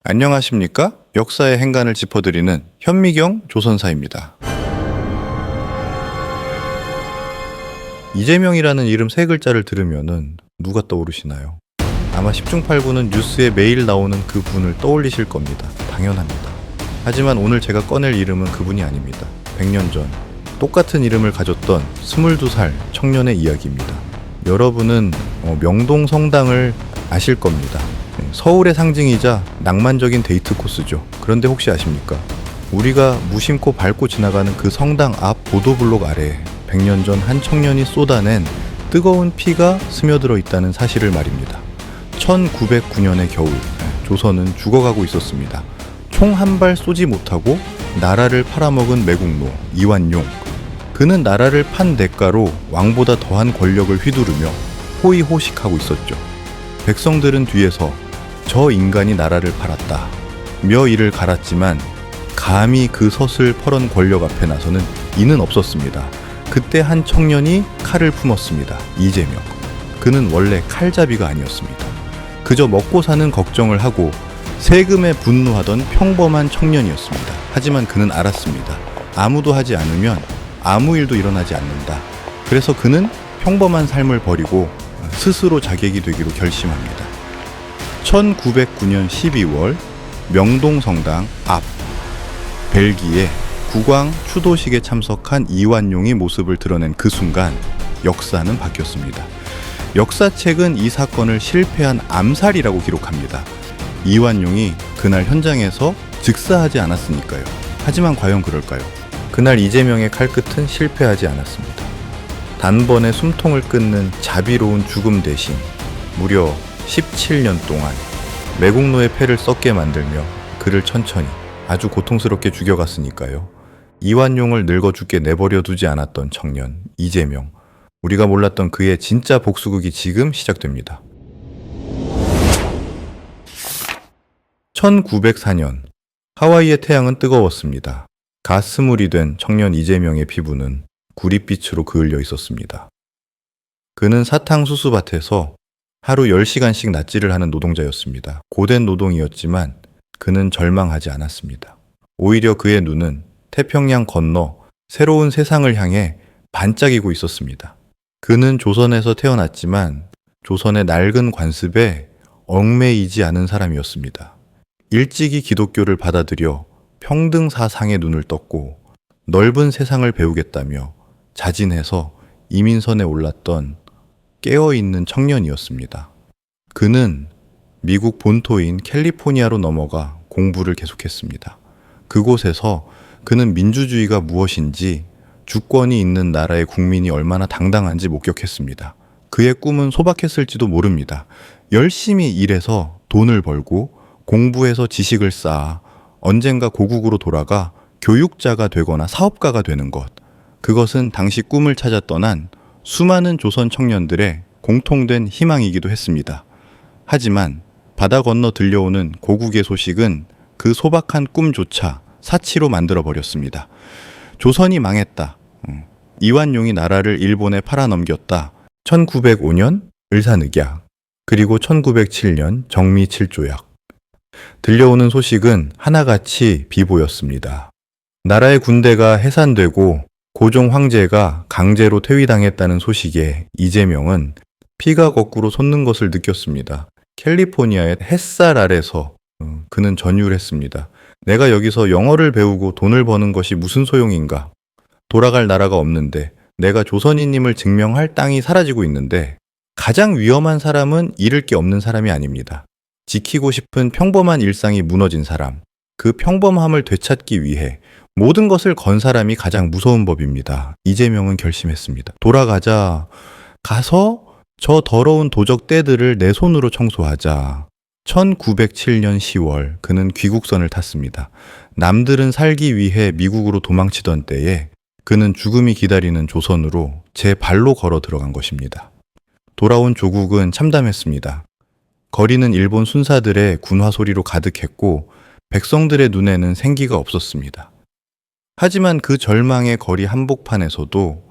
안녕하십니까? 역사의 행간을 짚어드리는 현미경 조선사입니다. 이재명이라는 이름 세 글자를 들으면은 누가 떠오르시나요? 아마 10중 8구는 뉴스에 매일 나오는 그 분을 떠올리실 겁니다. 당연합니다. 하지만 오늘 제가 꺼낼 이름은 그분이 아닙니다. 100년 전 똑같은 이름을 가졌던 22살 청년의 이야기입니다. 여러분은 명동 성당을 아실 겁니다. 서울의 상징이자 낭만적인 데이트 코스죠. 그런데 혹시 아십니까? 우리가 무심코 밟고 지나가는 그 성당 앞 보도블록 아래에 100년 전 한 청년이 쏟아낸 뜨거운 피가 스며들어 있다는 사실을 말입니다. 1909년의 겨울, 조선은 죽어가고 있었습니다. 총 한 발 쏘지 못하고 나라를 팔아먹은 매국노 이완용. 그는 나라를 판 대가로 왕보다 더한 권력을 휘두르며 호의호식하고 있었죠. 백성들은 뒤에서 저 인간이 나라를 팔았다 며 이를 갈았지만 감히 그 서슬 펄은 권력 앞에 나서는 이는 없었습니다. 그때 한 청년이 칼을 품었습니다. 이재명. 그는 원래 칼잡이가 아니었습니다. 그저 먹고 사는 걱정을 하고 세금에 분노하던 평범한 청년이었습니다. 하지만 그는 알았습니다. 아무도 하지 않으면 아무 일도 일어나지 않는다. 그래서 그는 평범한 삶을 버리고 스스로 자객이 되기로 결심합니다. 1909년 12월 명동성당 앞 벨기에 국왕 추도식에 참석한 이완용이 모습을 드러낸 그 순간 역사는 바뀌었습니다. 역사책은 이 사건을 실패한 암살이라고 기록합니다. 이완용이 그날 현장에서 즉사하지 않았으니까요. 하지만 과연 그럴까요? 그날 이재명의 칼끝은 실패하지 않았습니다. 단번에 숨통을 끊는 자비로운 죽음 대신 무려 17년 동안 매국노의 패를 썩게 만들며 그를 천천히 아주 고통스럽게 죽여갔으니까요. 이완용을 늙어 죽게 내버려 두지 않았던 청년 이재명. 우리가 몰랐던 그의 진짜 복수극이 지금 시작됩니다. 1904년 하와이의 태양은 뜨거웠습니다. 가스물이 된 청년 이재명의 피부는 구릿빛으로 그을려 있었습니다. 그는 사탕수수밭에서 하루 10시간씩 낫지를 하는 노동자였습니다. 고된 노동이었지만 그는 절망하지 않았습니다. 오히려 그의 눈은 태평양 건너 새로운 세상을 향해 반짝이고 있었습니다. 그는 조선에서 태어났지만 조선의 낡은 관습에 얽매이지 않은 사람이었습니다. 일찍이 기독교를 받아들여 평등 사상의 눈을 떴고 넓은 세상을 배우겠다며 자진해서 이민선에 올랐던 깨어있는 청년이었습니다. 그는 미국 본토인 캘리포니아로 넘어가 공부를 계속했습니다. 그곳에서 그는 민주주의가 무엇인지 주권이 있는 나라의 국민이 얼마나 당당한지 목격했습니다. 그의 꿈은 소박했을지도 모릅니다. 열심히 일해서 돈을 벌고 공부해서 지식을 쌓아 언젠가 고국으로 돌아가 교육자가 되거나 사업가가 되는 것. 그것은 당시 꿈을 찾아 떠난 수많은 조선 청년들의 공통된 희망이기도 했습니다. 하지만 바다 건너 들려오는 고국의 소식은 그 소박한 꿈조차 사치로 만들어버렸습니다. 조선이 망했다. 이완용이 나라를 일본에 팔아넘겼다. 1905년 을사늑약, 그리고 1907년 정미칠조약. 들려오는 소식은 하나같이 비보였습니다. 나라의 군대가 해산되고 고종 황제가 강제로 퇴위당했다는 소식에 이재명은 피가 거꾸로 솟는 것을 느꼈습니다. 캘리포니아의 햇살 아래서 그는 전율했습니다. 내가 여기서 영어를 배우고 돈을 버는 것이 무슨 소용인가? 돌아갈 나라가 없는데 내가 조선인임을 증명할 땅이 사라지고 있는데 가장 위험한 사람은 잃을 게 없는 사람이 아닙니다. 지키고 싶은 평범한 일상이 무너진 사람, 그 평범함을 되찾기 위해 모든 것을 건 사람이 가장 무서운 법입니다. 이재명은 결심했습니다. 돌아가자. 가서 저 더러운 도적 떼들을 내 손으로 청소하자. 1907년 10월 그는 귀국선을 탔습니다. 남들은 살기 위해 미국으로 도망치던 때에 그는 죽음이 기다리는 조선으로 제 발로 걸어 들어간 것입니다. 돌아온 조국은 참담했습니다. 거리는 일본 순사들의 군화 소리로 가득했고 백성들의 눈에는 생기가 없었습니다. 하지만 그 절망의 거리 한복판에서도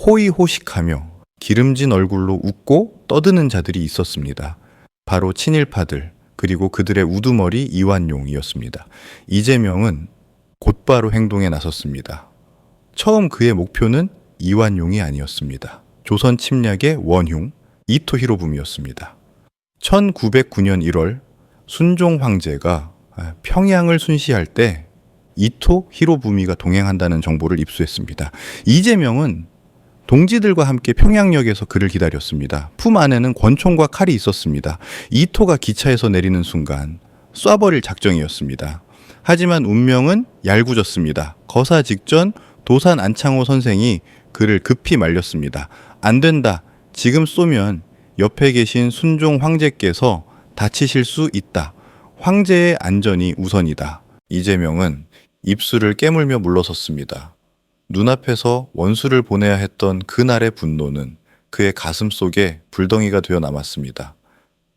호의호식하며 기름진 얼굴로 웃고 떠드는 자들이 있었습니다. 바로 친일파들, 그리고 그들의 우두머리 이완용이었습니다. 이재명은 곧바로 행동에 나섰습니다. 처음 그의 목표는 이완용이 아니었습니다. 조선 침략의 원흉 이토 히로부미였습니다. 1909년 1월 순종 황제가 평양을 순시할 때 이토 히로부미가 동행한다는 정보를 입수했습니다. 이재명은 동지들과 함께 평양역에서 그를 기다렸습니다. 품 안에는 권총과 칼이 있었습니다. 이토가 기차에서 내리는 순간 쏴버릴 작정이었습니다. 하지만 운명은 얄궂었습니다. 거사 직전 도산 안창호 선생이 그를 급히 말렸습니다. 안 된다. 지금 쏘면 옆에 계신 순종 황제께서 다치실 수 있다. 황제의 안전이 우선이다. 이재명은 입술을 깨물며 물러섰습니다. 눈앞에서 원수를 보내야 했던 그날의 분노는 그의 가슴 속에 불덩이가 되어 남았습니다.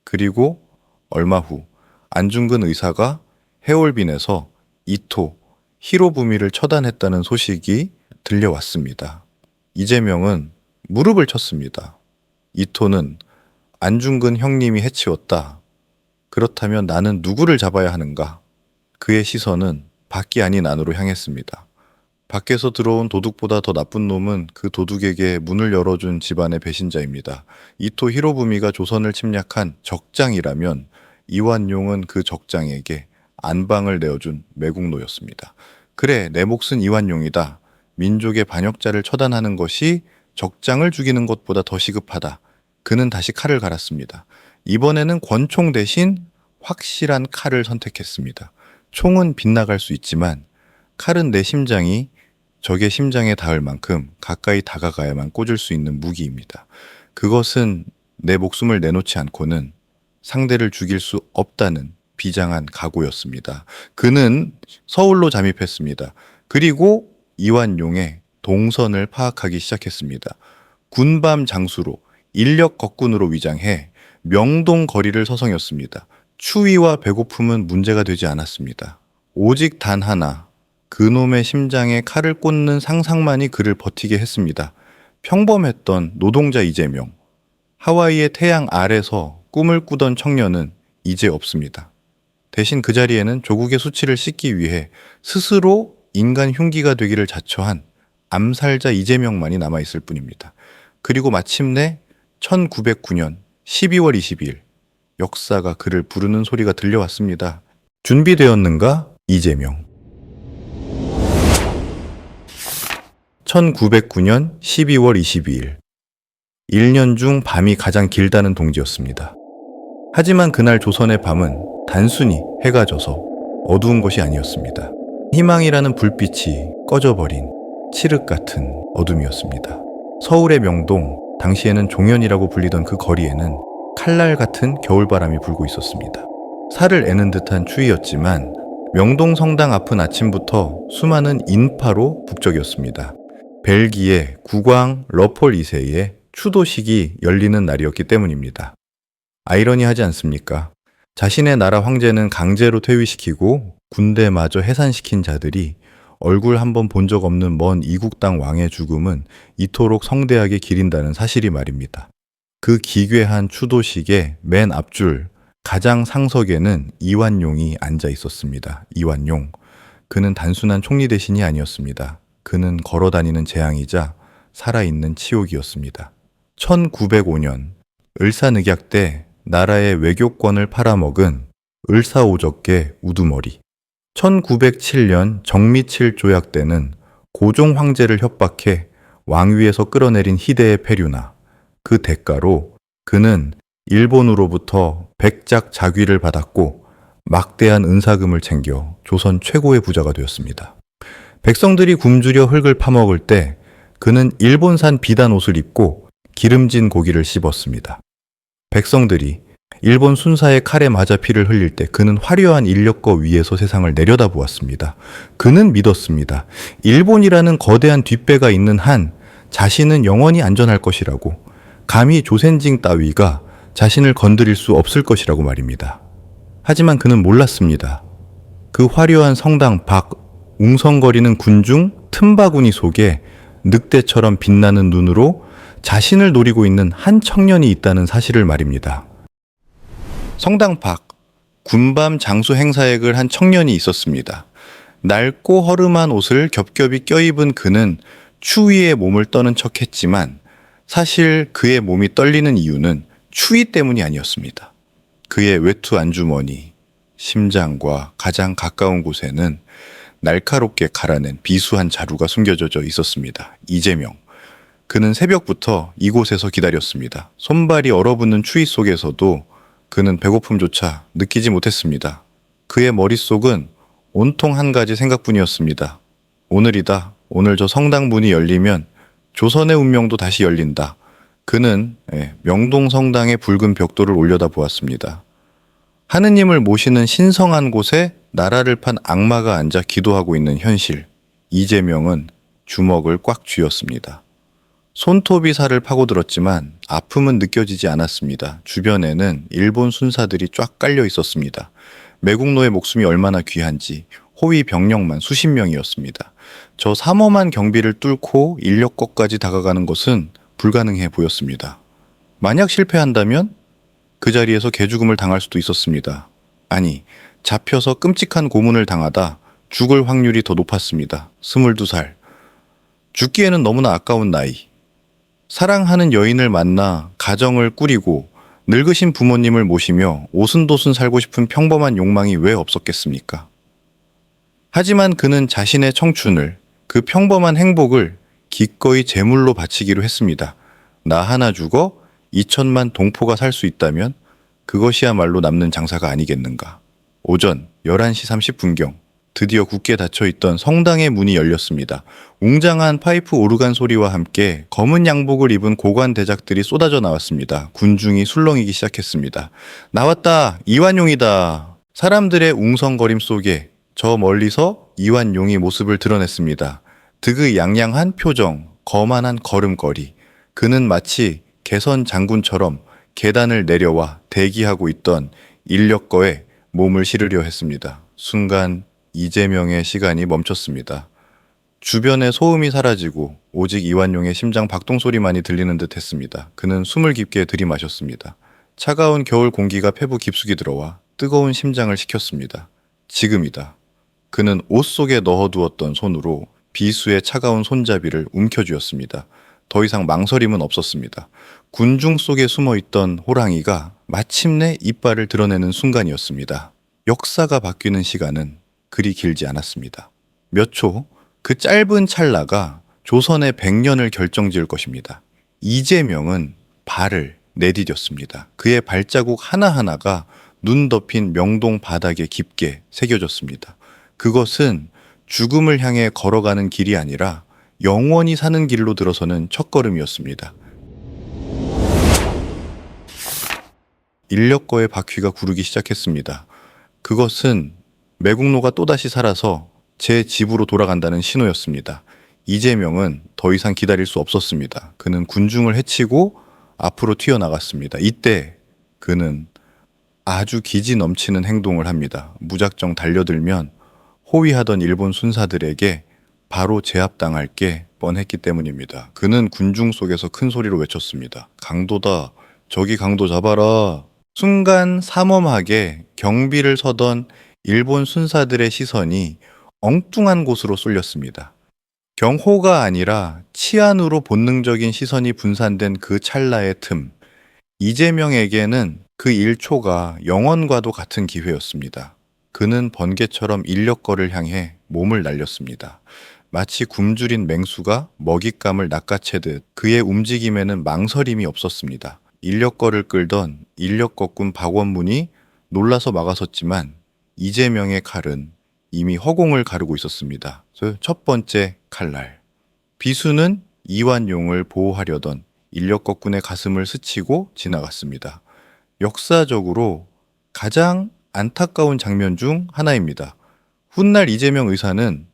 그리고 얼마 후 안중근 의사가 해올빈에서 이토, 히로부미를 처단했다는 소식이 들려왔습니다. 이재명은 무릎을 쳤습니다. 이토는 안중근 형님이 해치웠다. 그렇다면 나는 누구를 잡아야 하는가? 그의 시선은 밖이 아닌 안으로 향했습니다. 밖에서 들어온 도둑보다 더 나쁜 놈은 그 도둑에게 문을 열어준 집안의 배신자입니다. 이토 히로부미가 조선을 침략한 적장이라면 이완용은 그 적장에게 안방을 내어준 매국노였습니다. 그래, 내 몫은 이완용이다. 민족의 반역자를 처단하는 것이 적장을 죽이는 것보다 더 시급하다. 그는 다시 칼을 갈았습니다. 이번에는 권총 대신 확실한 칼을 선택했습니다. 총은 빗나갈 수 있지만 칼은 내 심장이 적의 심장에 닿을 만큼 가까이 다가가야만 꽂을 수 있는 무기입니다. 그것은 내 목숨을 내놓지 않고는 상대를 죽일 수 없다는 비장한 각오였습니다. 그는 서울로 잠입했습니다. 그리고 이완용의 동선을 파악하기 시작했습니다. 군밤 장수로 인력 적군으로 위장해 명동 거리를 서성였습니다. 추위와 배고픔은 문제가 되지 않았습니다. 오직 단 하나, 그놈의 심장에 칼을 꽂는 상상만이 그를 버티게 했습니다. 평범했던 노동자 이재명, 하와이의 태양 아래서 꿈을 꾸던 청년은 이제 없습니다. 대신 그 자리에는 조국의 수치를 씻기 위해 스스로 인간 흉기가 되기를 자처한 암살자 이재명만이 남아있을 뿐입니다. 그리고 마침내 1909년 12월 22일 역사가 그를 부르는 소리가 들려왔습니다. 준비되었는가? 이재명. 1909년 12월 22일 1년 중 밤이 가장 길다는 동지였습니다. 하지만 그날 조선의 밤은 단순히 해가 져서 어두운 것이 아니었습니다. 희망이라는 불빛이 꺼져버린 칠흑 같은 어둠이었습니다. 서울의 명동, 당시에는 종현이라고 불리던 그 거리에는 칼날 같은 겨울바람이 불고 있었습니다. 살을 애는 듯한 추위였지만 명동 성당 앞은 아침부터 수많은 인파로 북적였습니다. 벨기에 국왕 러폴 2세의 추도식이 열리는 날이었기 때문입니다. 아이러니하지 않습니까? 자신의 나라 황제는 강제로 퇴위시키고 군대마저 해산시킨 자들이 얼굴 한번 본 적 없는 먼 이국 땅 왕의 죽음은 이토록 성대하게 기린다는 사실이 말입니다. 그 기괴한 추도식의 맨 앞줄 가장 상석에는 이완용이 앉아 있었습니다. 이완용. 그는 단순한 총리 대신이 아니었습니다. 그는 걸어다니는 재앙이자 살아있는 치욕이었습니다. 1905년 을사늑약 때 나라의 외교권을 팔아먹은 을사오적계 우두머리. 1907년 정미칠 조약 때는 고종 황제를 협박해 왕위에서 끌어내린 희대의 폐류나 그 대가로 그는 일본으로부터 백작 자귀를 받았고 막대한 은사금을 챙겨 조선 최고의 부자가 되었습니다. 백성들이 굶주려 흙을 파먹을 때 그는 일본산 비단 옷을 입고 기름진 고기를 씹었습니다. 백성들이 일본 순사의 칼에 맞아 피를 흘릴 때 그는 화려한 인력거 위에서 세상을 내려다보았습니다. 그는 믿었습니다. 일본이라는 거대한 뒷배가 있는 한 자신은 영원히 안전할 것이라고, 감히 조센징 따위가 자신을 건드릴 수 없을 것이라고 말입니다. 하지만 그는 몰랐습니다. 그 화려한 성당 밖 웅성거리는 군중 틈바구니 속에 늑대처럼 빛나는 눈으로 자신을 노리고 있는 한 청년이 있다는 사실을 말입니다. 성당 밖 군밤 장수 행사액을 한 청년이 있었습니다. 낡고 허름한 옷을 겹겹이 껴입은 그는 추위에 몸을 떠는 척했지만 사실 그의 몸이 떨리는 이유는 추위 때문이 아니었습니다. 그의 외투 안주머니, 심장과 가장 가까운 곳에는 날카롭게 갈아낸 비수한 자루가 숨겨져 있었습니다. 이재명. 그는 새벽부터 이곳에서 기다렸습니다. 손발이 얼어붙는 추위 속에서도 그는 배고픔조차 느끼지 못했습니다. 그의 머릿속은 온통 한 가지 생각뿐이었습니다. 오늘이다. 오늘 저 성당 문이 열리면 조선의 운명도 다시 열린다. 그는 명동 성당의 붉은 벽돌을 올려다 보았습니다. 하느님을 모시는 신성한 곳에 나라를 판 악마가 앉아 기도하고 있는 현실. 이재명은 주먹을 꽉 쥐었습니다. 손톱이 살을 파고들었지만 아픔은 느껴지지 않았습니다. 주변에는 일본 순사들이 쫙 깔려 있었습니다. 매국노의 목숨이 얼마나 귀한지 호위 병력만 수십 명이었습니다. 저 삼엄한 경비를 뚫고 인력거까지 다가가는 것은 불가능해 보였습니다. 만약 실패한다면 그 자리에서 개죽음을 당할 수도 있었습니다. 아니, 잡혀서 끔찍한 고문을 당하다 죽을 확률이 더 높았습니다. 22살. 죽기에는 너무나 아까운 나이. 사랑하는 여인을 만나 가정을 꾸리고 늙으신 부모님을 모시며 오순도순 살고 싶은 평범한 욕망이 왜 없었겠습니까? 하지만 그는 자신의 청춘을, 그 평범한 행복을 기꺼이 제물로 바치기로 했습니다. 나 하나 죽어 2천만 동포가 살 수 있다면 그것이야말로 남는 장사가 아니겠는가. 오전 11시 30분경 드디어 굳게 닫혀있던 성당의 문이 열렸습니다. 웅장한 파이프 오르간 소리와 함께 검은 양복을 입은 고관 대작들이 쏟아져 나왔습니다. 군중이 술렁이기 시작했습니다. 나왔다! 이완용이다! 사람들의 웅성거림 속에 저 멀리서 이완용이 모습을 드러냈습니다. 득의양양한 표정, 거만한 걸음걸이. 그는 마치 개선 장군처럼 계단을 내려와 대기하고 있던 인력거에 몸을 실으려 했습니다. 순간 이재명의 시간이 멈췄습니다. 주변의 소음이 사라지고 오직 이완용의 심장 박동 소리만이 들리는 듯 했습니다. 그는 숨을 깊게 들이마셨습니다. 차가운 겨울 공기가 폐부 깊숙이 들어와 뜨거운 심장을 식혔습니다. 지금이다. 그는 옷 속에 넣어두었던 손으로 비수의 차가운 손잡이를 움켜쥐었습니다. 더 이상 망설임은 없었습니다. 군중 속에 숨어있던 호랑이가 마침내 이빨을 드러내는 순간이었습니다. 역사가 바뀌는 시간은 그리 길지 않았습니다. 몇 초, 그 짧은 찰나가 조선의 100년을 결정지을 것입니다. 이재명은 발을 내디뎠습니다. 그의 발자국 하나하나가 눈 덮인 명동 바닥에 깊게 새겨졌습니다. 그것은 죽음을 향해 걸어가는 길이 아니라 영원히 사는 길로 들어서는 첫걸음이었습니다. 인력거의 바퀴가 구르기 시작했습니다. 그것은 매국노가 또다시 살아서 제 집으로 돌아간다는 신호였습니다. 이재명은 더 이상 기다릴 수 없었습니다. 그는 군중을 헤치고 앞으로 튀어나갔습니다. 이때 그는 아주 기지 넘치는 행동을 합니다. 무작정 달려들면 호위하던 일본 순사들에게 바로 제압당할 게 뻔했기 때문입니다. 그는 군중 속에서 큰 소리로 외쳤습니다. 강도다. 저기 강도 잡아라. 순간 삼엄하게 경비를 서던 일본 순사들의 시선이 엉뚱한 곳으로 쏠렸습니다. 경호가 아니라 치안으로 본능적인 시선이 분산된 그 찰나의 틈. 이재명에게는 그 1초가 영원과도 같은 기회였습니다. 그는 번개처럼 인력거를 향해 몸을 날렸습니다. 마치 굶주린 맹수가 먹잇감을 낚아채듯 그의 움직임에는 망설임이 없었습니다. 인력거를 끌던 인력거꾼 박원문이 놀라서 막아섰지만 이재명의 칼은 이미 허공을 가르고 있었습니다. 첫 번째 칼날. 비수는 이완용을 보호하려던 인력거꾼의 가슴을 스치고 지나갔습니다. 역사적으로 가장 안타까운 장면 중 하나입니다. 훗날 이재명 의사는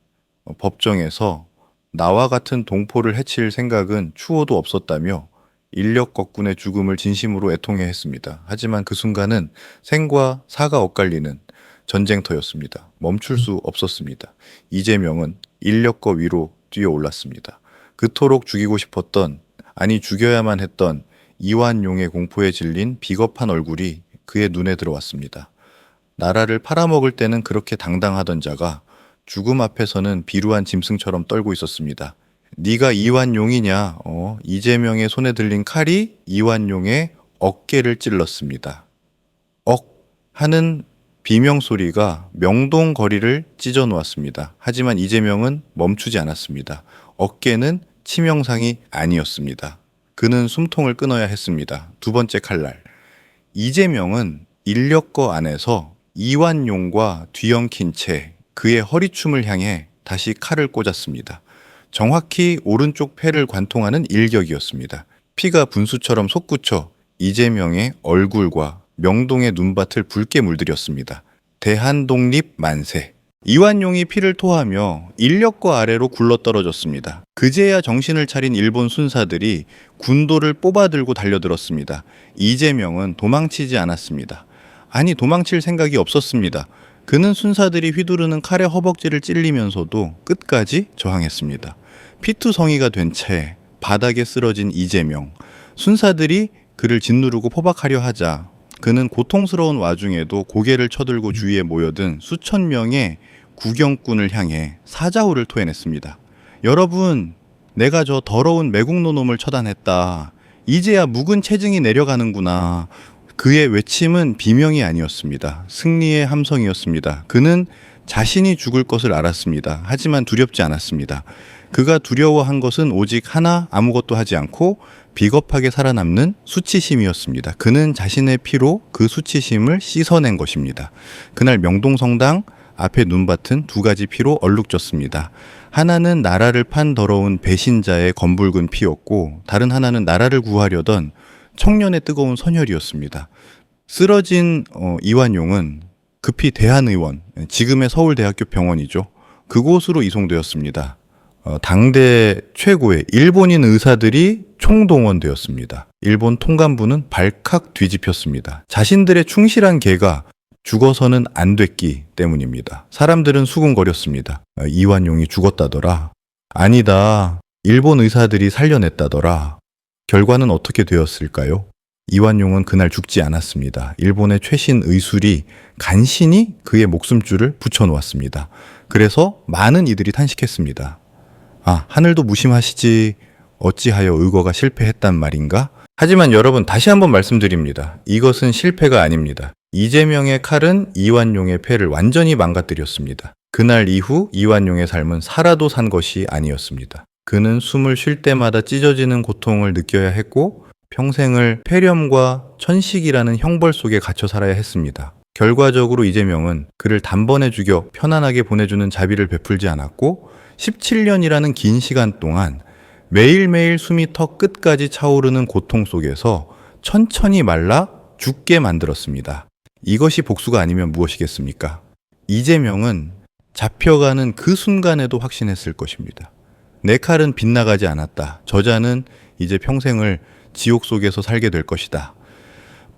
법정에서 나와 같은 동포를 해칠 생각은 추호도 없었다며 인력거꾼의 죽음을 진심으로 애통해 했습니다. 하지만 그 순간은 생과 사가 엇갈리는 전쟁터였습니다. 멈출 수 없었습니다. 이재명은 인력거 위로 뛰어올랐습니다. 그토록 죽이고 싶었던, 아니 죽여야만 했던 이완용의 공포에 질린 비겁한 얼굴이 그의 눈에 들어왔습니다. 나라를 팔아먹을 때는 그렇게 당당하던 자가 죽음 앞에서는 비루한 짐승처럼 떨고 있었습니다. 네가 이완용이냐? 이재명의 손에 들린 칼이 이완용의 어깨를 찔렀습니다. 억 하는 비명소리가 명동 거리를 찢어 놓았습니다. 하지만 이재명은 멈추지 않았습니다. 어깨는 치명상이 아니었습니다. 그는 숨통을 끊어야 했습니다. 두 번째 칼날. 이재명은 인력거 안에서 이완용과 뒤엉킨 채 그의 허리춤을 향해 다시 칼을 꽂았습니다. 정확히 오른쪽 폐를 관통하는 일격이었습니다. 피가 분수처럼 솟구쳐 이재명의 얼굴과 명동의 눈밭을 붉게 물들였습니다. 대한독립 만세. 이완용이 피를 토하며 인력거 아래로 굴러떨어졌습니다. 그제야 정신을 차린 일본 순사들이 군도를 뽑아들고 달려들었습니다. 이재명은 도망치지 않았습니다. 아니, 도망칠 생각이 없었습니다. 그는 순사들이 휘두르는 칼의 허벅지를 찔리면서도 끝까지 저항했습니다. 피투성이가 된 채 바닥에 쓰러진 이재명. 순사들이 그를 짓누르고 포박하려 하자 그는 고통스러운 와중에도 고개를 쳐들고 주위에 모여든 수천 명의 구경꾼을 향해 사자후를 토해냈습니다. 여러분, 내가 저 더러운 매국노 놈을 처단했다. 이제야 묵은 체증이 내려가는구나. 그의 외침은 비명이 아니었습니다. 승리의 함성이었습니다. 그는 자신이 죽을 것을 알았습니다. 하지만 두렵지 않았습니다. 그가 두려워한 것은 오직 하나, 아무것도 하지 않고 비겁하게 살아남는 수치심이었습니다. 그는 자신의 피로 그 수치심을 씻어낸 것입니다. 그날 명동성당 앞에 눈밭은 두 가지 피로 얼룩졌습니다. 하나는 나라를 판 더러운 배신자의 검붉은 피였고 다른 하나는 나라를 구하려던 청년의 뜨거운 선혈이었습니다. 쓰러진 이완용은 급히 대한의원, 지금의 서울대학교 병원이죠. 그곳으로 이송되었습니다. 당대 최고의 일본인 의사들이 총동원되었습니다. 일본 통감부는 발칵 뒤집혔습니다. 자신들의 충실한 개가 죽어서는 안 됐기 때문입니다. 사람들은 수군거렸습니다. 이완용이 죽었다더라. 아니다. 일본 의사들이 살려냈다더라. 결과는 어떻게 되었을까요? 이완용은 그날 죽지 않았습니다. 일본의 최신 의술이 간신히 그의 목숨줄을 붙여놓았습니다. 그래서 많은 이들이 탄식했습니다. 하늘도 무심하시지 어찌하여 의거가 실패했단 말인가? 하지만 여러분, 다시 한번 말씀드립니다. 이것은 실패가 아닙니다. 이재명의 칼은 이완용의 폐를 완전히 망가뜨렸습니다. 그날 이후 이완용의 삶은 살아도 산 것이 아니었습니다. 그는 숨을 쉴 때마다 찢어지는 고통을 느껴야 했고 평생을 폐렴과 천식이라는 형벌 속에 갇혀 살아야 했습니다. 결과적으로 이재명은 그를 단번에 죽여 편안하게 보내주는 자비를 베풀지 않았고 17년이라는 긴 시간 동안 매일매일 숨이 턱 끝까지 차오르는 고통 속에서 천천히 말라 죽게 만들었습니다. 이것이 복수가 아니면 무엇이겠습니까? 이재명은 잡혀가는 그 순간에도 확신했을 것입니다. 내 칼은 빗나가지 않았다. 저자는 이제 평생을 지옥 속에서 살게 될 것이다.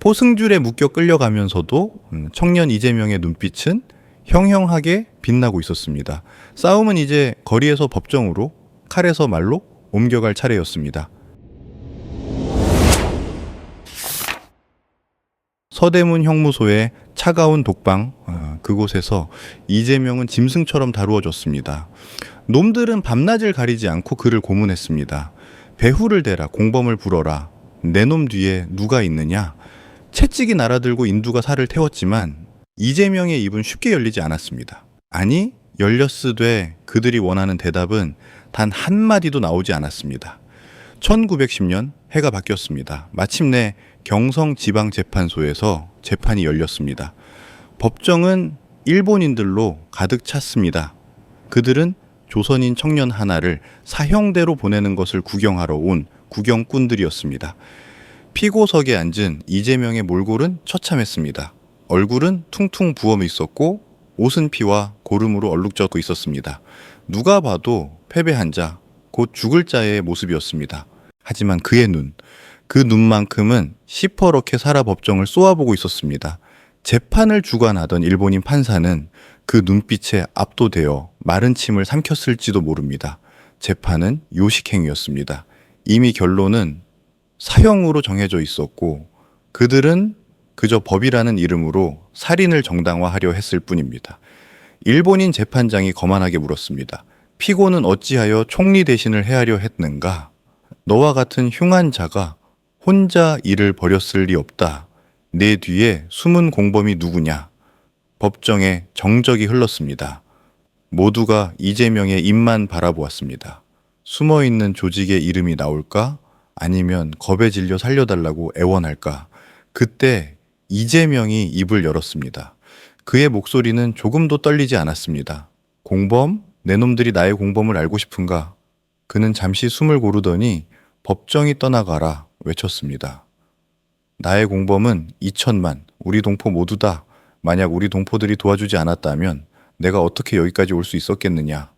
포승줄에 묶여 끌려가면서도 청년 이재명의 눈빛은 형형하게 빛나고 있었습니다. 싸움은 이제 거리에서 법정으로, 칼에서 말로 옮겨갈 차례였습니다. 서대문 형무소의 차가운 독방, 그곳에서 이재명은 짐승처럼 다루어졌습니다. 놈들은 밤낮을 가리지 않고 그를 고문했습니다. 배후를 대라, 공범을 불어라, 내 놈 뒤에 누가 있느냐. 채찍이 날아들고 인두가 살을 태웠지만 이재명의 입은 쉽게 열리지 않았습니다. 아니, 열렸으되 그들이 원하는 대답은 단 한마디도 나오지 않았습니다. 1910년 해가 바뀌었습니다. 마침내 경성지방재판소에서 재판이 열렸습니다. 법정은 일본인들로 가득 찼습니다. 그들은 조선인 청년 하나를 사형대로 보내는 것을 구경하러 온 구경꾼들이었습니다. 피고석에 앉은 이재명의 몰골은 처참했습니다. 얼굴은 퉁퉁 부어 있었고 옷은 피와 고름으로 얼룩져고 있었습니다. 누가 봐도 패배한 자, 곧 죽을 자의 모습이었습니다. 하지만 그의 눈, 그 눈만큼은 시퍼렇게 살아 법정을 쏘아보고 있었습니다. 재판을 주관하던 일본인 판사는 그 눈빛에 압도되어 마른 침을 삼켰을지도 모릅니다. 재판은 요식행위였습니다. 이미 결론은 사형으로 정해져 있었고 그들은 그저 법이라는 이름으로 살인을 정당화하려 했을 뿐입니다. 일본인 재판장이 거만하게 물었습니다. 피고는 어찌하여 총리 대신을 헤아려 했는가? 너와 같은 흉한 자가 혼자 일을 벌였을 리 없다. 내 뒤에 숨은 공범이 누구냐? 법정에 정적이 흘렀습니다. 모두가 이재명의 입만 바라보았습니다. 숨어있는 조직의 이름이 나올까? 아니면 겁에 질려 살려달라고 애원할까? 그때 이재명이 입을 열었습니다. 그의 목소리는 조금도 떨리지 않았습니다. 공범? 내 놈들이 나의 공범을 알고 싶은가? 그는 잠시 숨을 고르더니 법정이 떠나가라 외쳤습니다. 나의 공범은 2천만, 우리 동포 모두다. 만약 우리 동포들이 도와주지 않았다면 내가 어떻게 여기까지 올 수 있었겠느냐.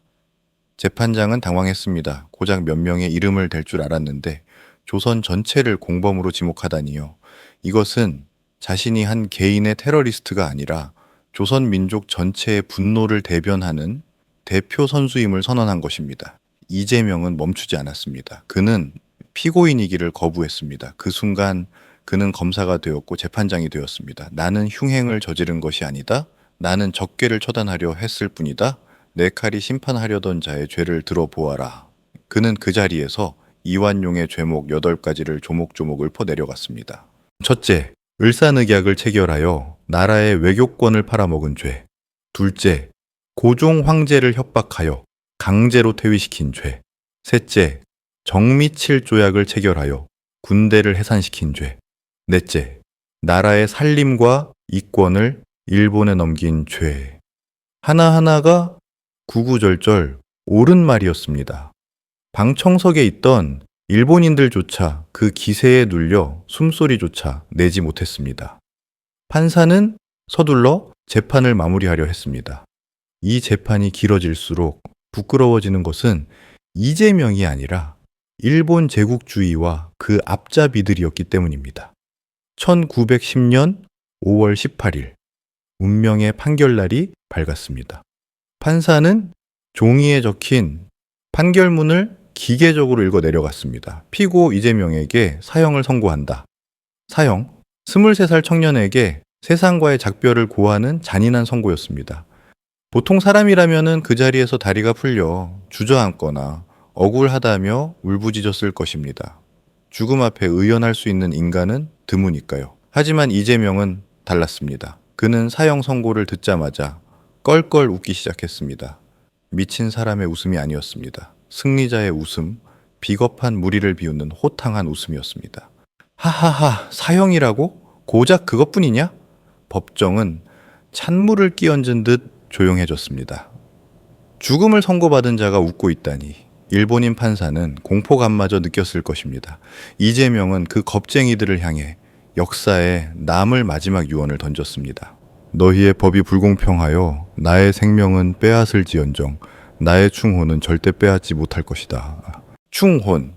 재판장은 당황했습니다. 고작 몇 명의 이름을 댈 줄 알았는데 조선 전체를 공범으로 지목하다니요. 이것은 자신이 한 개인의 테러리스트가 아니라 조선 민족 전체의 분노를 대변하는 대표 선수임을 선언한 것입니다. 이재명은 멈추지 않았습니다. 그는 피고인이기를 거부했습니다. 그 순간 그는 검사가 되었고 재판장이 되었습니다. 나는 흉행을 저지른 것이 아니다. 나는 적개를 처단하려 했을 뿐이다. 내 칼이 심판하려던 자의 죄를 들어보아라. 그는 그 자리에서 이완용의 죄목 8가지를 조목조목 읊어 내려갔습니다. 첫째, 을사늑약을 체결하여 나라의 외교권을 팔아먹은 죄. 둘째, 고종 황제를 협박하여 강제로 퇴위시킨 죄. 셋째, 정미칠 조약을 체결하여 군대를 해산시킨 죄. 넷째, 나라의 살림과 이권을 일본에 넘긴 죄. 하나하나가 구구절절 옳은 말이었습니다. 방청석에 있던 일본인들조차 그 기세에 눌려 숨소리조차 내지 못했습니다. 판사는 서둘러 재판을 마무리하려 했습니다. 이 재판이 길어질수록 부끄러워지는 것은 이재명이 아니라 일본 제국주의와 그 앞잡이들이었기 때문입니다. 1910년 5월 18일 운명의 판결날이 밝았습니다. 판사는 종이에 적힌 판결문을 기계적으로 읽어 내려갔습니다. 피고 이재명에게 사형을 선고한다. 사형, 23살 청년에게 세상과의 작별을 고하는 잔인한 선고였습니다. 보통 사람이라면 그 자리에서 다리가 풀려 주저앉거나 억울하다며 울부짖었을 것입니다. 죽음 앞에 의연할 수 있는 인간은 드무니까요. 하지만 이재명은 달랐습니다. 그는 사형 선고를 듣자마자 껄껄 웃기 시작했습니다. 미친 사람의 웃음이 아니었습니다. 승리자의 웃음, 비겁한 무리를 비웃는 호탕한 웃음이었습니다. 하하하, 사형이라고? 고작 그것뿐이냐? 법정은 찬물을 끼얹은 듯 조용해졌습니다. 죽음을 선고받은 자가 웃고 있다니 일본인 판사는 공포감마저 느꼈을 것입니다. 이재명은 그 겁쟁이들을 향해 역사에 남을 마지막 유언을 던졌습니다. 너희의 법이 불공평하여 나의 생명은 빼앗을지언정 나의 충혼은 절대 빼앗지 못할 것이다. 충혼,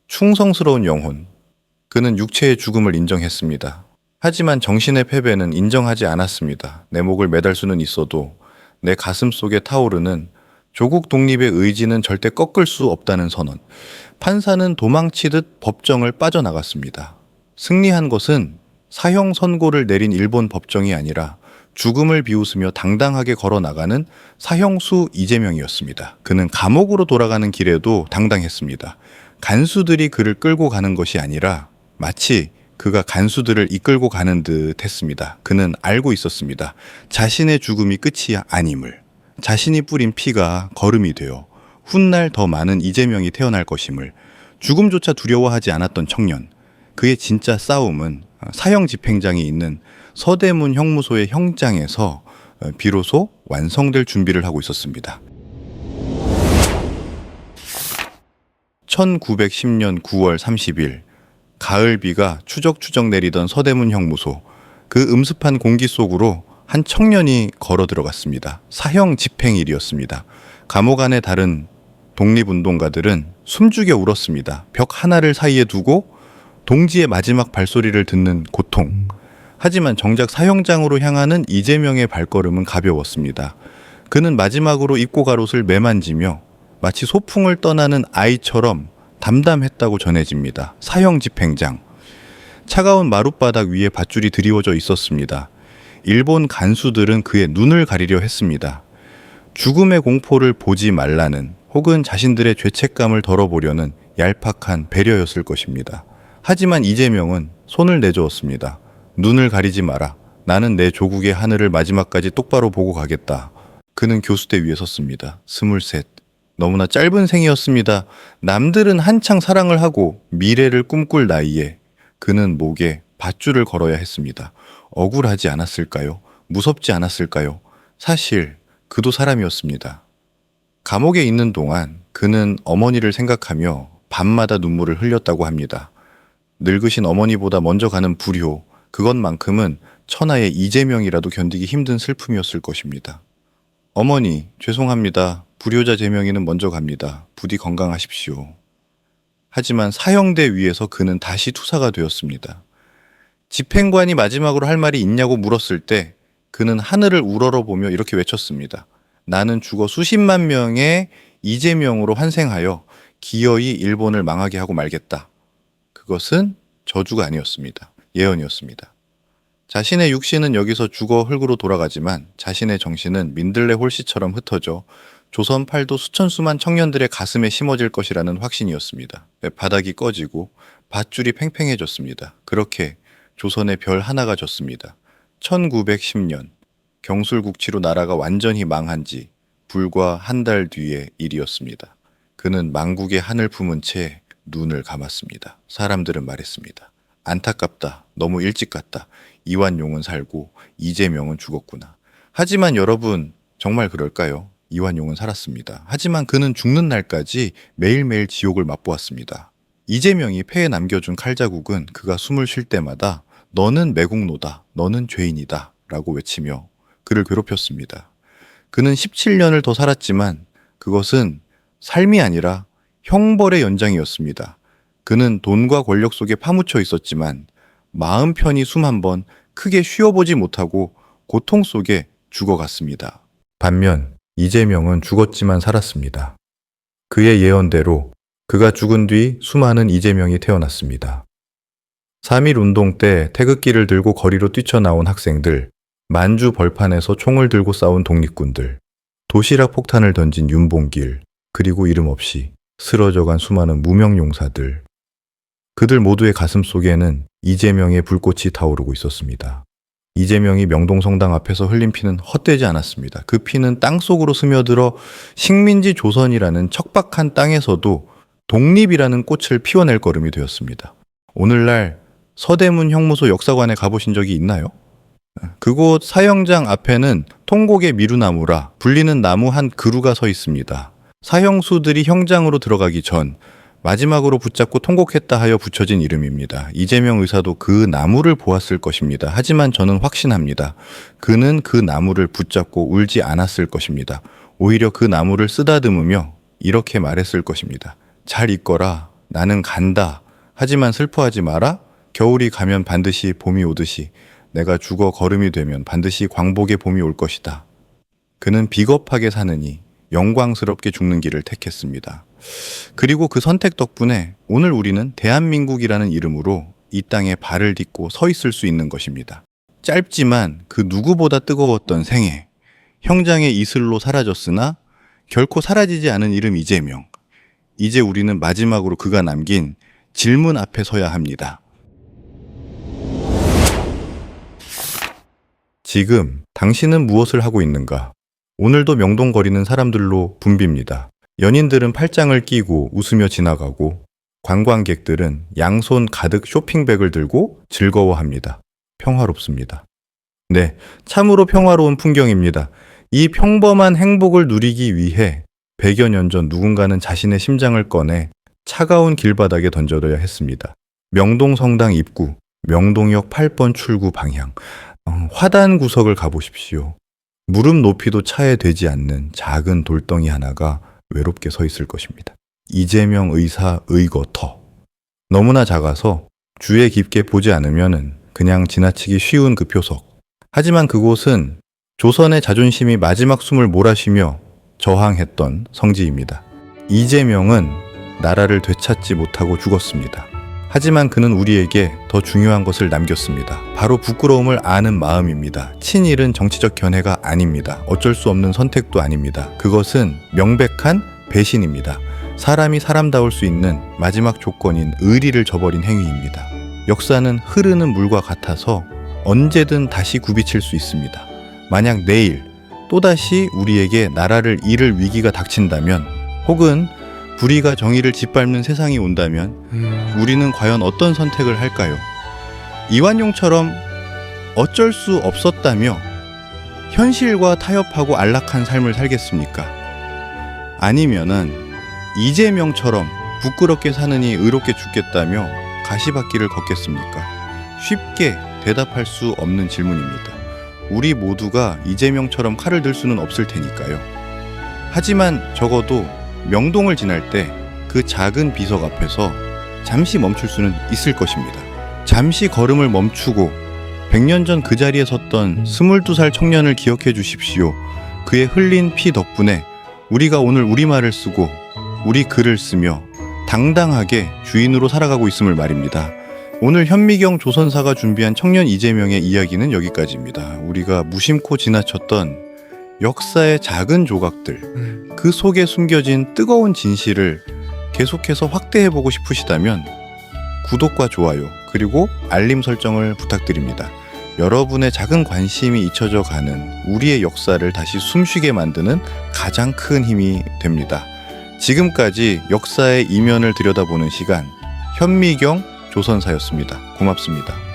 충성스러운 영혼. 그는 육체의 죽음을 인정했습니다. 하지만 정신의 패배는 인정하지 않았습니다. 내 목을 매달 수는 있어도 내 가슴 속에 타오르는 조국 독립의 의지는 절대 꺾을 수 없다는 선언. 판사는 도망치듯 법정을 빠져나갔습니다. 승리한 것은 사형 선고를 내린 일본 법정이 아니라 죽음을 비웃으며 당당하게 걸어나가는 사형수 이재명이었습니다. 그는 감옥으로 돌아가는 길에도 당당했습니다. 간수들이 그를 끌고 가는 것이 아니라 마치 그가 간수들을 이끌고 가는 듯 했습니다. 그는 알고 있었습니다. 자신의 죽음이 끝이 아님을. 자신이 뿌린 피가 거름이 되어 훗날 더 많은 이재명이 태어날 것임을. 죽음조차 두려워하지 않았던 청년. 그의 진짜 싸움은 사형 집행장이 있는 서대문 형무소의 형장에서 비로소 완성될 준비를 하고 있었습니다. 1910년 9월 30일 가을비가 추적추적 내리던 서대문 형무소. 그 음습한 공기 속으로 한 청년이 걸어 들어갔습니다. 사형 집행일이었습니다. 감옥 안에 다른 독립운동가들은 숨죽여 울었습니다. 벽 하나를 사이에 두고 동지의 마지막 발소리를 듣는 고통. 하지만 정작 사형장으로 향하는 이재명의 발걸음은 가벼웠습니다. 그는 마지막으로 입고 갈 옷을 매만지며 마치 소풍을 떠나는 아이처럼 담담했다고 전해집니다. 사형 집행장. 차가운 마룻바닥 위에 밧줄이 드리워져 있었습니다. 일본 간수들은 그의 눈을 가리려 했습니다. 죽음의 공포를 보지 말라는 혹은 자신들의 죄책감을 덜어보려는 얄팍한 배려였을 것입니다. 하지만 이재명은 손을 내저었습니다. 눈을 가리지 마라. 나는 내 조국의 하늘을 마지막까지 똑바로 보고 가겠다. 그는 교수대 위에 섰습니다. 23. 너무나 짧은 생이었습니다. 남들은 한창 사랑을 하고 미래를 꿈꿀 나이에 그는 목에 밧줄을 걸어야 했습니다. 억울하지 않았을까요? 무섭지 않았을까요? 사실 그도 사람이었습니다. 감옥에 있는 동안 그는 어머니를 생각하며 밤마다 눈물을 흘렸다고 합니다. 늙으신 어머니보다 먼저 가는 불효, 그것만큼은 천하의 이재명이라도 견디기 힘든 슬픔이었을 것입니다. 어머니, 죄송합니다. 불효자 제명이는 먼저 갑니다. 부디 건강하십시오. 하지만 사형대 위에서 그는 다시 투사가 되었습니다. 집행관이 마지막으로 할 말이 있냐고 물었을 때 그는 하늘을 우러러보며 이렇게 외쳤습니다. 나는 죽어 수십만 명의 이재명으로 환생하여 기어이 일본을 망하게 하고 말겠다. 그것은 저주가 아니었습니다. 예언이었습니다. 자신의 육신은 여기서 죽어 흙으로 돌아가지만 자신의 정신은 민들레 홀씨처럼 흩어져 조선 팔도 수천수만 청년들의 가슴에 심어질 것이라는 확신이었습니다. 바닥이 꺼지고 밧줄이 팽팽해졌습니다. 그렇게 조선의 별 하나가 졌습니다. 1910년 경술국치로 나라가 완전히 망한 지 불과 한 달 뒤의 일이었습니다. 그는 망국의 한을 품은 채 눈을 감았습니다. 사람들은 말했습니다. 안타깝다. 너무 일찍 갔다. 이완용은 살고 이재명은 죽었구나. 하지만 여러분, 정말 그럴까요? 이완용은 살았습니다. 하지만 그는 죽는 날까지 매일매일 지옥을 맛보았습니다. 이재명이 폐에 남겨준 칼자국은 그가 숨을 쉴 때마다 너는 매국노다, 너는 죄인이다 라고 외치며 그를 괴롭혔습니다. 그는 17년을 더 살았지만 그것은 삶이 아니라 형벌의 연장이었습니다. 그는 돈과 권력 속에 파묻혀 있었지만 마음 편히 숨 한 번 크게 쉬어보지 못하고 고통 속에 죽어갔습니다. 반면 이재명은 죽었지만 살았습니다. 그의 예언대로 그가 죽은 뒤 수많은 이재명이 태어났습니다. 3.1 운동 때 태극기를 들고 거리로 뛰쳐나온 학생들, 만주 벌판에서 총을 들고 싸운 독립군들, 도시락 폭탄을 던진 윤봉길, 그리고 이름 없이 쓰러져간 수많은 무명용사들. 그들 모두의 가슴 속에는 이재명의 불꽃이 타오르고 있었습니다. 이재명이 명동성당 앞에서 흘린 피는 헛되지 않았습니다. 그 피는 땅속으로 스며들어 식민지 조선이라는 척박한 땅에서도 독립이라는 꽃을 피워낼 걸음이 되었습니다. 오늘날 서대문 형무소 역사관에 가보신 적이 있나요? 그곳 사형장 앞에는 통곡의 미루나무라 불리는 나무 한 그루가 서 있습니다. 사형수들이 형장으로 들어가기 전 마지막으로 붙잡고 통곡했다 하여 붙여진 이름입니다. 이재명 의사도 그 나무를 보았을 것입니다. 하지만 저는 확신합니다. 그는 그 나무를 붙잡고 울지 않았을 것입니다. 오히려 그 나무를 쓰다듬으며 이렇게 말했을 것입니다. 잘 있거라. 나는 간다. 하지만 슬퍼하지 마라. 겨울이 가면 반드시 봄이 오듯이 내가 죽어 거름이 되면 반드시 광복의 봄이 올 것이다. 그는 비겁하게 사느니 영광스럽게 죽는 길을 택했습니다. 그리고 그 선택 덕분에 오늘 우리는 대한민국이라는 이름으로 이 땅에 발을 딛고 서 있을 수 있는 것입니다. 짧지만 그 누구보다 뜨거웠던 생애, 형장의 이슬로 사라졌으나 결코 사라지지 않은 이름 이재명. 이제 우리는 마지막으로 그가 남긴 질문 앞에 서야 합니다. 지금 당신은 무엇을 하고 있는가? 오늘도 명동거리는 사람들로 붐빕니다. 연인들은 팔짱을 끼고 웃으며 지나가고 관광객들은 양손 가득 쇼핑백을 들고 즐거워합니다. 평화롭습니다. 네, 참으로 평화로운 풍경입니다. 이 평범한 행복을 누리기 위해 100여 년 전 누군가는 자신의 심장을 꺼내 차가운 길바닥에 던져둬야 했습니다. 명동성당 입구, 명동역 8번 출구 방향, 화단 구석을 가보십시오. 무릎 높이도 차에 되지 않는 작은 돌덩이 하나가 외롭게 서 있을 것입니다. 이재명 의사 의거터. 너무나 작아서 주에 깊게 보지 않으면 그냥 지나치기 쉬운 그 표석. 하지만 그곳은 조선의 자존심이 마지막 숨을 몰아쉬며 저항했던 성지입니다. 이재명은 나라를 되찾지 못하고 죽었습니다. 하지만 그는 우리에게 더 중요한 것을 남겼습니다. 바로 부끄러움을 아는 마음입니다. 친일은 정치적 견해가 아닙니다. 어쩔 수 없는 선택도 아닙니다. 그것은 명백한 배신입니다. 사람이 사람다울 수 있는 마지막 조건인 의리를 저버린 행위입니다. 역사는 흐르는 물과 같아서 언제든 다시 굽이칠 수 있습니다. 만약 내일 또다시 우리에게 나라를 잃을 위기가 닥친다면, 혹은 불의가 정의를 짓밟는 세상이 온다면 우리는 과연 어떤 선택을 할까요? 이완용처럼 어쩔 수 없었다며 현실과 타협하고 안락한 삶을 살겠습니까? 아니면은 이재명처럼 부끄럽게 사느니 의롭게 죽겠다며 가시밭길을 걷겠습니까? 쉽게 대답할 수 없는 질문입니다. 우리 모두가 이재명처럼 칼을 들 수는 없을 테니까요. 하지만 적어도 명동을 지날 때 그 작은 비석 앞에서 잠시 멈출 수는 있을 것입니다. 잠시 걸음을 멈추고 100년 전 그 자리에 섰던 22살 청년을 기억해 주십시오. 그의 흘린 피 덕분에 우리가 오늘 우리말을 쓰고 우리 글을 쓰며 당당하게 주인으로 살아가고 있음을 말입니다. 오늘 현미경 조선사가 준비한 청년 이재명의 이야기는 여기까지입니다. 우리가 무심코 지나쳤던 역사의 작은 조각들, 그 속에 숨겨진 뜨거운 진실을 계속해서 확대해보고 싶으시다면 구독과 좋아요, 그리고 알림 설정을 부탁드립니다. 여러분의 작은 관심이 잊혀져 가는 우리의 역사를 다시 숨쉬게 만드는 가장 큰 힘이 됩니다. 지금까지 역사의 이면을 들여다보는 시간, 현미경 조선사였습니다. 고맙습니다.